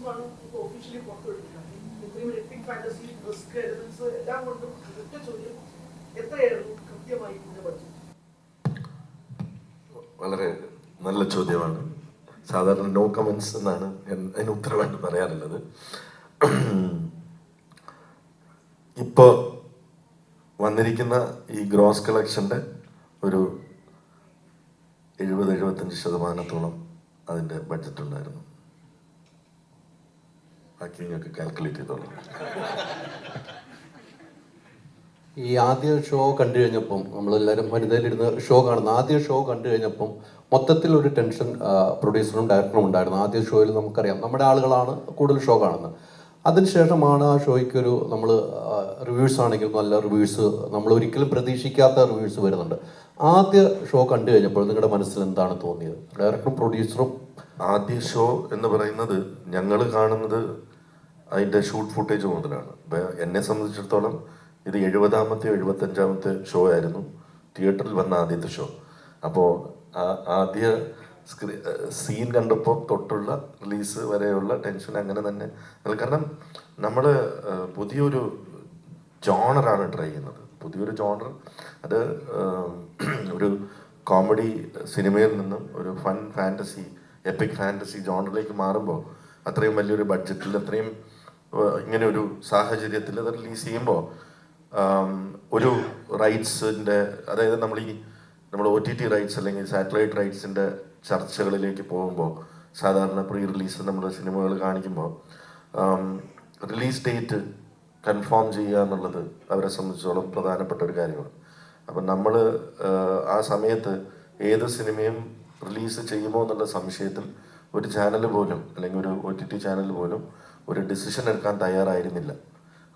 ദിവസമാണ് ഇപ്പോൾ ഒഫീഷ്യലി പുറത്തുവിട്ടിരിക്കുന്നത്. ഇത്രയും ഒരു എപ്പിക് ഫാന്റസി റിസ്ക് എലമെന്റ്സ് എല്ലാം കൊണ്ടും ഒറ്റ ചോദ്യം, എത്രയായിരുന്നു കൃത്യമായി ഇതിന്റെ ബഡ്ജറ്റ്? വളരെ നല്ല ചോദ്യമാണ്. സാധാരണ നോ കമൻസ് എന്നാണ് അതിന് ഉത്തരവായിട്ട് പറയാറുള്ളത്. ഇപ്പോൾ വന്നിരിക്കുന്ന ഈ ഗ്രോസ് കളക്ഷൻ്റെ ഒരു 70-75% അതിൻ്റെ ബഡ്ജറ്റ് ഉണ്ടായിരുന്നു. ബാക്കി നിങ്ങൾക്ക് കാൽക്കുലേറ്റ് ചെയ്തോളൂ. ഈ ആദ്യ ഷോ കണ്ടു കഴിഞ്ഞപ്പം നമ്മളെല്ലാവരും വനിതയിലിരുന്ന് ഷോ കാണുന്ന ആദ്യ ഷോ കണ്ടു കഴിഞ്ഞപ്പം മൊത്തത്തിൽ ഒരു ടെൻഷൻ പ്രൊഡ്യൂസറും ഡയറക്ടറും ഉണ്ടായിരുന്നു. ആദ്യ ഷോയിൽ നമുക്കറിയാം നമ്മുടെ ആളുകളാണ് കൂടുതൽ ഷോ കാണുന്നത്. അതിനുശേഷമാണ് ആ ഷോയ്ക്കൊരു നമ്മൾ റിവ്യൂസ് ആണെങ്കിലും നല്ല റിവ്യൂസ്, നമ്മൾ ഒരിക്കലും പ്രതീക്ഷിക്കാത്ത റിവ്യൂസ് വരുന്നുണ്ട്. ആദ്യ ഷോ കണ്ടു കഴിഞ്ഞപ്പോൾ നിങ്ങളുടെ മനസ്സിൽ എന്താണ് തോന്നിയത്? ഡയറക്ടറും പ്രൊഡ്യൂസറും ആദ്യ ഷോ എന്ന് പറയുന്നത് ഞങ്ങൾ കാണുന്നത് അതിൻ്റെ ഷൂട്ട് ഫുട്ടേജ് മുതലാണ്. എന്നെ സംബന്ധിച്ചിടത്തോളം ഇത് 70-ാമത്തെയോ 75-ാമത്തെ ഷോ ആയിരുന്നു തിയേറ്ററിൽ വന്ന ആദ്യത്തെ ഷോ. അപ്പോൾ ആദ്യ സീൻ കണ്ടപ്പോൾ തൊട്ടുള്ള റിലീസ് വരെയുള്ള ടെൻഷൻ അങ്ങനെ തന്നെ. കാരണം നമ്മൾ പുതിയൊരു ജോണറാണ് ട്രൈ ചെയ്യുന്നത്. പുതിയൊരു ജോണർ, അത് ഒരു കോമഡി സിനിമയിൽ നിന്നും ഒരു ഫൺ ഫാൻറ്റസി, എപ്പിക് ഫാൻറ്റസി ജോണറിലേക്ക് മാറുമ്പോൾ അത്രയും വലിയൊരു ബഡ്ജറ്റിൽ, അത്രയും ഇങ്ങനെ ഒരു സാഹചര്യത്തിൽ അത് റിലീസ് ചെയ്യുമ്പോൾ ഒരു റൈറ്റ്സിൻ്റെ, അതായത് നമ്മൾ OTT റൈറ്റ്സ് അല്ലെങ്കിൽ സാറ്റലൈറ്റ് റൈറ്റ്സിൻ്റെ ചർച്ചകളിലേക്ക് പോകുമ്പോൾ സാധാരണ പ്രീ റിലീസ് നമ്മൾ സിനിമകൾ കാണിക്കുമ്പോൾ റിലീസ് ഡേറ്റ് കൺഫേം ചെയ്യുക എന്നുള്ളത് അവരെ സംബന്ധിച്ചോളം പ്രധാനപ്പെട്ട ഒരു കാര്യമാണ്. അപ്പം നമ്മൾ ആ സമയത്ത് ഏത് സിനിമയും റിലീസ് ചെയ്യുമോ എന്നുള്ള സംശയത്തിൽ ഒരു ചാനൽ പോലും അല്ലെങ്കിൽ ഒരു OTT ചാനൽ പോലും ഒരു ഡിസിഷൻ എടുക്കാൻ തയ്യാറായിരുന്നില്ല.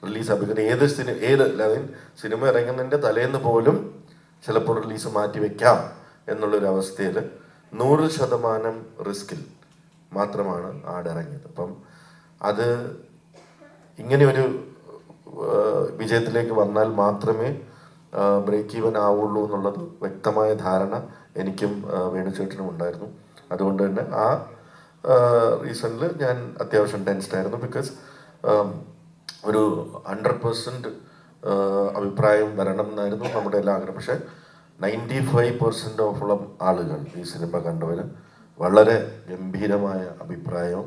റിലീസ് അഭിനയം അതായത് സിനിമ ഇറങ്ങുന്നതിൻ്റെ തലേന്ന് പോലും ചിലപ്പോൾ റിലീസ് മാറ്റി വെക്കാം എന്നുള്ളൊരു അവസ്ഥയിൽ 100% റിസ്കിൽ മാത്രമാണ് ആടിറങ്ങിയത്. അപ്പം അത് ഇങ്ങനെയൊരു വിജയത്തിലേക്ക് വന്നാൽ മാത്രമേ ബ്രേക്ക് ഈവൻ ആവുള്ളൂ എന്നുള്ളത് വ്യക്തമായ ധാരണ എനിക്കും വേണുചേട്ടനും ഉണ്ടായിരുന്നു. അതുകൊണ്ട് തന്നെ ആ റീസണിൽ ഞാൻ അത്യാവശ്യം ടെൻസ്ഡ് ആയിരുന്നു. ബിക്കോസ് ഒരു 100% അഭിപ്രായം വരണം എന്നായിരുന്നു നമ്മുടെ എല്ലാ ആഗ്രഹം. പക്ഷേ 95% ഓഫുള്ള ആളുകൾ ഈ സിനിമ കണ്ടവർ വളരെ ഗംഭീരമായ അഭിപ്രായം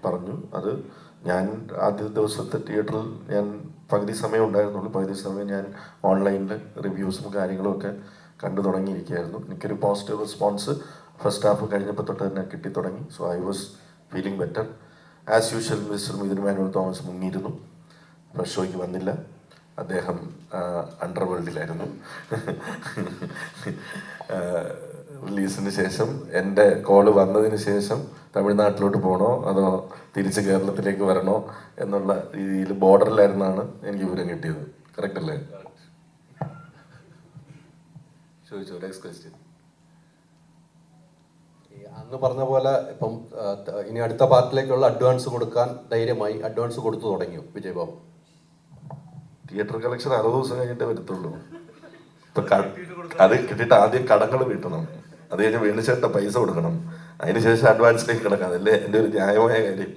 പറഞ്ഞു. അത് ഞാൻ ആദ്യ ദിവസത്തെ തിയേറ്ററിൽ ഞാൻ പകുതി സമയം ഉണ്ടായിരുന്നുള്ളൂ. പകുതി സമയം ഞാൻ ഓൺലൈനിൽ റിവ്യൂസും കാര്യങ്ങളും ഒക്കെ കണ്ടു തുടങ്ങിയിരിക്കുകയായിരുന്നു. എനിക്കൊരു പോസിറ്റീവ് റെസ്പോൺസ് ഫസ്റ്റ് ഹാഫ് കഴിഞ്ഞപ്പോൾ തൊട്ട് തന്നെ കിട്ടി തുടങ്ങി. So I was feeling better. As usual mister Mithun Manuel Thomas മുങ്ങിയിരുന്നു. ഫസ്റ്റ് ഷോയ്ക്ക് വന്നില്ല, അദ്ദേഹം അണ്ടർവേൾഡിലായിരുന്നു. റിലീസിന് ശേഷം എൻ്റെ കോള് വന്നതിന് ശേഷം തമിഴ്നാട്ടിലോട്ട് പോകണോ അതോ തിരിച്ച് കേരളത്തിലേക്ക് വരണോ എന്നുള്ള രീതിയിൽ ബോർഡറിലായിരുന്നാണ് എനിക്ക് വിവരം കിട്ടിയത്. കറക്റ്റ് അല്ലേ? ചോദിച്ചോ, നെക്സ്റ്റ് ക്വസ്റ്റ്യൻ. അന്ന് പറഞ്ഞ പോലെ ഇപ്പം ഇനി അടുത്ത പാർട്ടിലേക്കുള്ള അഡ്വാൻസ് കൊടുക്കാൻ ധൈര്യമായി അഡ്വാൻസ് കൊടുത്തു തുടങ്ങിയോ വിജയ് ബാബു? തിയേറ്റർ കളക്ഷൻ 60 ദിവസം കഴിഞ്ഞിട്ടേ വരത്തുള്ളൂ. ഇപ്പൊ അത് കിട്ടിയിട്ട് ആദ്യം കടങ്ങൾ വീട്ടണം, അത് കഴിഞ്ഞ് വേണിച്ചേട്ട പൈസ കൊടുക്കണം, അതിനുശേഷം അഡ്വാൻസിലേക്ക് കിടക്കാം. അതല്ലേ എൻ്റെ ഒരു ന്യായമായ കാര്യം.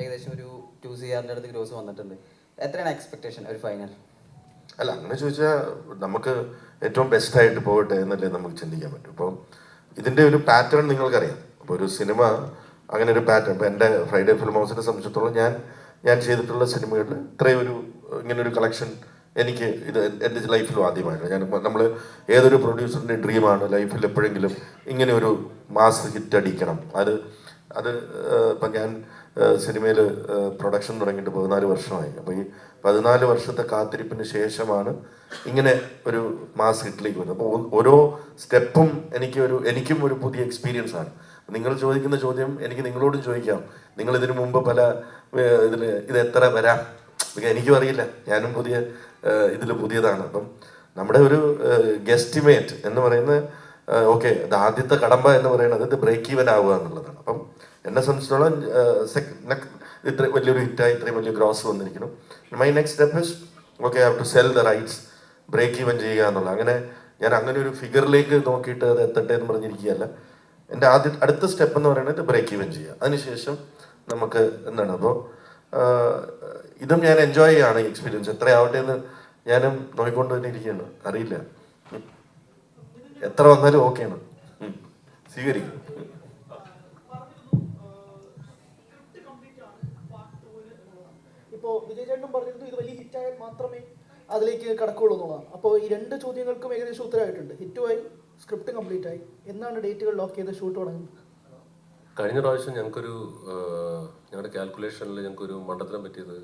ഏകദേശം ഒരു 2 CR അടുത്ത് ഗ്രോസ് വന്നിട്ടുണ്ട്. എത്രയാണ് എക്സ്പെക്ടേഷൻ ഒരു ഫൈനൽ? അല്ല, അങ്ങനെ ചോദിച്ചാൽ നമുക്ക് ഏറ്റവും ബെസ്റ്റായിട്ട് പോകട്ടെ എന്നല്ലേ നമുക്ക് ചിന്തിക്കാൻ പറ്റും. ഇപ്പം ഇതിൻ്റെ ഒരു പാറ്റേൺ നിങ്ങൾക്കറിയാം. അപ്പോൾ ഒരു സിനിമ അങ്ങനെ ഒരു പാറ്റേൺ, ഇപ്പോൾ എൻ്റെ ഫ്രൈഡേ ഫിലിം ഹൗസിനെ സംബന്ധിച്ചിടത്തോളം ഞാൻ ചെയ്തിട്ടുള്ള സിനിമകളിൽ ഇത്രയും ഇങ്ങനൊരു കളക്ഷൻ എനിക്ക് എൻ്റെ ലൈഫിലും ആദ്യമായിട്ടാണ്. നമ്മൾ ഏതൊരു പ്രൊഡ്യൂസറിൻ്റെ ഡ്രീമാണ് ലൈഫിൽ എപ്പോഴെങ്കിലും ഇങ്ങനെ ഒരു മാസ് ഹിറ്റ് അടിക്കണം. അത് ഇപ്പം ഞാൻ സിനിമയിൽ പ്രൊഡക്ഷൻ തുടങ്ങിയിട്ട് 14 വർഷമായി. അപ്പോൾ ഈ 14 വർഷത്തെ കാത്തിരിപ്പിന് ശേഷമാണ് ഇങ്ങനെ ഒരു മാസ് ഹിറ്റിലേക്ക് വരുന്നത്. അപ്പോൾ ഓരോ സ്റ്റെപ്പും എനിക്കും ഒരു പുതിയ എക്സ്പീരിയൻസ് ആണ്. നിങ്ങൾ ചോദിക്കുന്ന ചോദ്യം എനിക്ക് നിങ്ങളോടും ചോദിക്കാം. നിങ്ങൾ ഇതിനു മുമ്പ് പല ഇത് എത്ര വരാം എനിക്കും അറിയില്ല, ഞാനും പുതിയതാണ്. അപ്പം നമ്മുടെ ഒരു ഗെസ്റ്റിമേറ്റ് എന്ന് പറയുന്നത് ഓക്കെ, ഇത് ആദ്യത്തെ കടമ്പ എന്ന് പറയുന്നത് ഇത് ബ്രേക്ക് ഈവൻ ആവുക എന്നുള്ളതാണ്. അപ്പം എന്നെ സംബന്ധിച്ചിടത്തോളം ഇത്ര വലിയൊരു ഹിറ്റായി ഇത്രയും വലിയ ഗ്രോസ് വന്നിരിക്കണം. My next step is okay, I have to sell the rights, break even ചെയ്യുക എന്നുള്ള. അങ്ങനെ ഞാൻ അങ്ങനെ ഒരു ഫിഗറിലേക്ക് നോക്കിയിട്ട് അത് എത്തട്ടെ എന്ന് പറഞ്ഞിരിക്കുകയല്ല. എൻ്റെ അടുത്ത സ്റ്റെപ്പ് എന്ന് പറയുന്നത് ബ്രേക്ക് ഈവൻ ചെയ്യുക. അതിനുശേഷം നമുക്ക് എന്താണ്, അപ്പോൾ ഇതും ഞാൻ എൻജോയ് ചെയ്യുകയാണ് ഈ എക്സ്പീരിയൻസ്. എത്രയാവട്ടെ എന്ന് ഞാനും നോക്കിക്കൊണ്ട് തന്നെ ഇരിക്കുകയാണ്. അറിയില്ല, എത്ര വന്നാലും ഓക്കെയാണ്, സ്വീകരിക്കും. ഇപ്പോൾ വിജയ് ചേട്ടനും പറഞ്ഞിരുന്നു ഇത് വലിയ ഹിറ്റായാൽ മാത്രമേ അതിലേക്ക് കടക്കുള്ളൂ എന്നുള്ളതാണ്. അപ്പോൾ ഈ രണ്ട് ചോദ്യങ്ങൾക്കും ഏകദേശം ഉത്തരമായിട്ടുണ്ട്. ഹിറ്റുമായി, സ്ക്രിപ്റ്റ് കംപ്ലീറ്റ് ആയി. എന്നാണ് ഡേറ്റുകൾ ലോക്ക് ചെയ്ത് ഷൂട്ട് തുടങ്ങുന്നത്? കഴിഞ്ഞ പ്രാവശ്യം ഞങ്ങളുടെ കാൽക്കുലേഷനിൽ ഞങ്ങൾക്കൊരു മണ്ടത്തരം പറ്റിയത്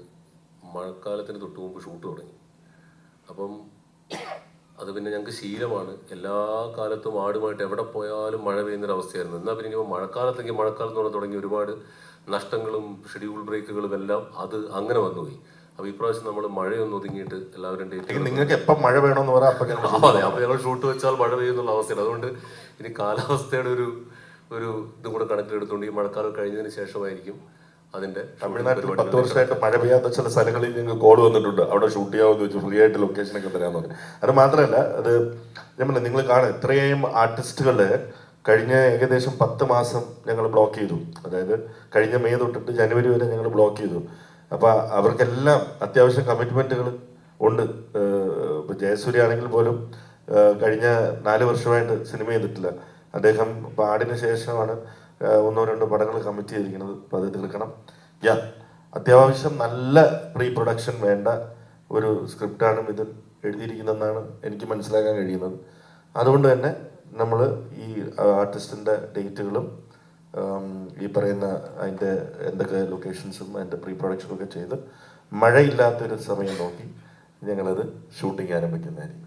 മഴക്കാലത്തിന് തൊട്ട് മുമ്പ് ഷൂട്ട് തുടങ്ങി. അപ്പം അത് പിന്നെ ഞങ്ങൾക്ക് ശീലമാണ്, എല്ലാ കാലത്തും ആടുമായിട്ട് എവിടെ പോയാലും മഴ പെയ്യുന്നൊരവസ്ഥയായിരുന്നു. എന്നാൽ പിന്നെ ഇപ്പോൾ മഴക്കാലത്തേക്ക് മഴക്കാലത്തോടെ തുടങ്ങി ഒരുപാട് നഷ്ടങ്ങളും ഷെഡ്യൂൾ ബ്രേക്കുകളും എല്ലാം അത് അങ്ങനെ വന്നുപോയി. അപ്പോൾ ഇപ്രാവശ്യം നമ്മൾ മഴയൊന്ന് ഒതുങ്ങിയിട്ട് എല്ലാവരും ഡേറ്റ്, നിങ്ങൾക്ക് എപ്പം മഴ വേണമെന്ന് പറയാം. അതെ, അപ്പോൾ ഞങ്ങൾ ഷൂട്ട് വെച്ചാൽ മഴ പെയ്യുന്നുള്ള അവസ്ഥയാണ്. അതുകൊണ്ട് ഇനി കാലാവസ്ഥയുടെ ഒരു ഇതും കൂടെ കണക്കിലെടുത്തുകൊണ്ട് ഈ മഴക്കാലം കഴിഞ്ഞതിന് ശേഷമായിരിക്കും അതിന്റെ. തമിഴ്നാട്ടിൽ 10 വർഷമായിട്ട് മഴ പെയ്യാത്ത ചില സ്ഥലങ്ങളിൽ ഞങ്ങൾക്ക് കോഡ് വന്നിട്ടുണ്ട്, അവിടെ ഷൂട്ട് ചെയ്യാമെന്ന് വെച്ച് ഫ്രീ ആയിട്ട് ലൊക്കേഷനൊക്കെ തരാമെന്ന് പറഞ്ഞു. അത് മാത്രമല്ല, അത് ഞാൻ പറഞ്ഞില്ല, നിങ്ങൾ കാണാം ഇത്രയും ആർട്ടിസ്റ്റുകള് കഴിഞ്ഞ ഏകദേശം 10 മാസം ഞങ്ങൾ ബ്ലോക്ക് ചെയ്തു. അതായത് കഴിഞ്ഞ മെയ് തൊട്ടിട്ട് ജനുവരി വരെ ഞങ്ങൾ ബ്ലോക്ക് ചെയ്തു. അപ്പോൾ അവർക്കെല്ലാം അത്യാവശ്യം കമ്മിറ്റ്മെന്റുകൾ ഉണ്ട്. ഇപ്പോൾ ജയസൂര്യ ആണെങ്കിൽ പോലും കഴിഞ്ഞ 4 വർഷമായിട്ട് സിനിമ ചെയ്തിട്ടില്ല. അദ്ദേഹം പാടിന് ശേഷമാണ് 1-2 പടങ്ങൾ കമ്മിറ്റ് ചെയ്തിരിക്കുന്നത്. അപ്പോൾ അത് തീർക്കണം. അത്യാവശ്യം നല്ല പ്രീ പ്രൊഡക്ഷൻ വേണ്ട ഒരു സ്ക്രിപ്റ്റാണ് ഇത് എഴുതിയിരിക്കുന്നതെന്നാണ് എനിക്ക് മനസ്സിലാക്കാൻ കഴിയുന്നത്. അതുകൊണ്ട് തന്നെ നമ്മൾ ഈ ആർട്ടിസ്റ്റിൻ്റെ ഡേറ്റുകളും ഈ പറയുന്ന അതിൻ്റെ എന്തൊക്കെ ലൊക്കേഷൻസും അതിൻ്റെ പ്രീ പ്രൊഡക്ഷനും ഒക്കെ ചെയ്ത് മഴയില്ലാത്തൊരു സമയം നോക്കി ഞങ്ങളത് ഷൂട്ടിംഗ് ആരംഭിക്കുന്നതായിരിക്കും.